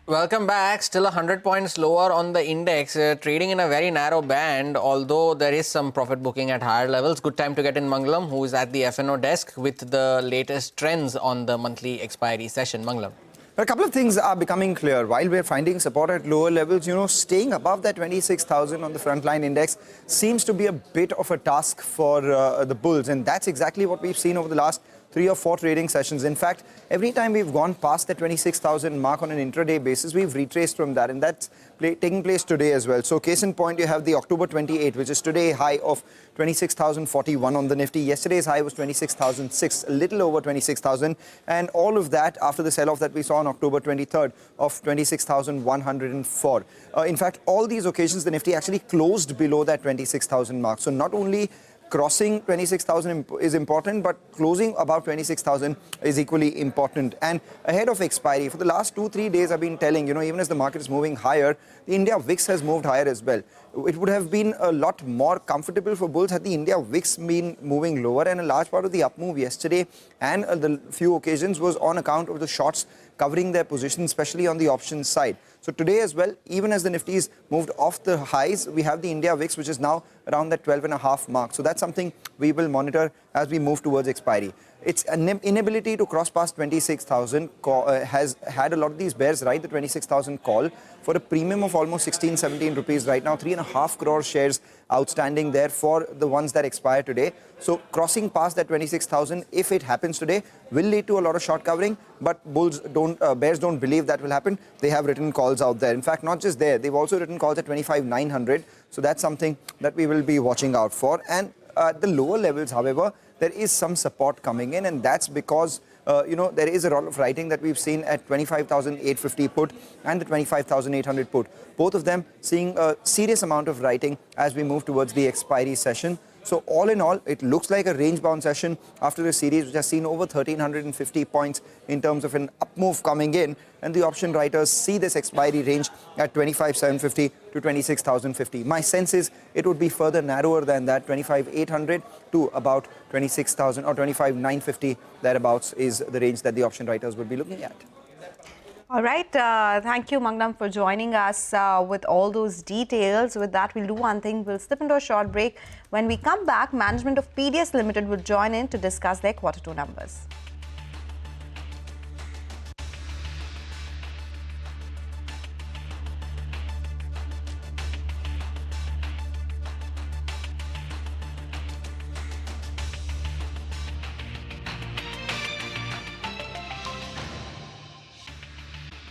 Welcome back. Still 100 points lower on the index, trading in a very narrow band, although there is some profit booking at higher levels. Good time to get in Mangalam, who is at the FNO desk with the latest trends on the monthly expiry session. Mangalam. A couple of things are becoming clear. While we're finding support at lower levels, staying above that 26,000 on the frontline index seems to be a bit of a task for the bulls. And that's exactly what we've seen over the last 3 or 4 trading sessions. In fact, every time we've gone past the 26,000 mark on an intraday basis, we've retraced from that. And that's taking place today as well. So case in point, you have the October 28, which is today high of 26,041 on the Nifty. Yesterday's high was 26,006, a little over 26,000. And all of that after the sell-off that we saw on October 23rd of 26,104. In fact, all these occasions, the Nifty actually closed below that 26,000 mark. So not only crossing 26,000 is important, but closing above 26,000 is equally important. And ahead of expiry, for the last 2-3 days, I've been telling, even as the market is moving higher, the India VIX has moved higher as well. It would have been a lot more comfortable for bulls had the India VIX been moving lower, and a large part of the up move yesterday and the few occasions was on account of the shorts covering their position, especially on the options side. So today as well, even as the Nifty's moved off the highs, we have the India VIX, which is now around that 12.5 mark. So that's something we will monitor as we move towards expiry. Its inability to cross past 26,000 has had a lot of these bears ride the 26,000 call for a premium of almost 16-17 rupees right now. 3.5 crore shares outstanding there for the ones that expire today. So crossing past that 26,000, if it happens today, will lead to a lot of short covering. But bears don't believe that will happen. They have written calls out there. In fact, not just there, they've also written calls at 25,900. So that's something that we will be watching out for. And at the lower levels, however, there is some support coming in, and that's because there is a lot of writing that we've seen at 25,850 put and the 25,800 put. Both of them seeing a serious amount of writing as we move towards the expiry session. So all in all, it looks like a range-bound session after a series which has seen over 1,350 points in terms of an up move coming in. And the option writers see this expiry range at 25,750 to 26,050. My sense is it would be further narrower than that. 25,800 to about 26,000 or 25,950 thereabouts is the range that the option writers would be looking at. All right. Thank you, Mangalam, for joining us with all those details. With that, we'll do one thing. We'll slip into a short break. When we come back, management of PDS Limited will join in to discuss their Q2 numbers.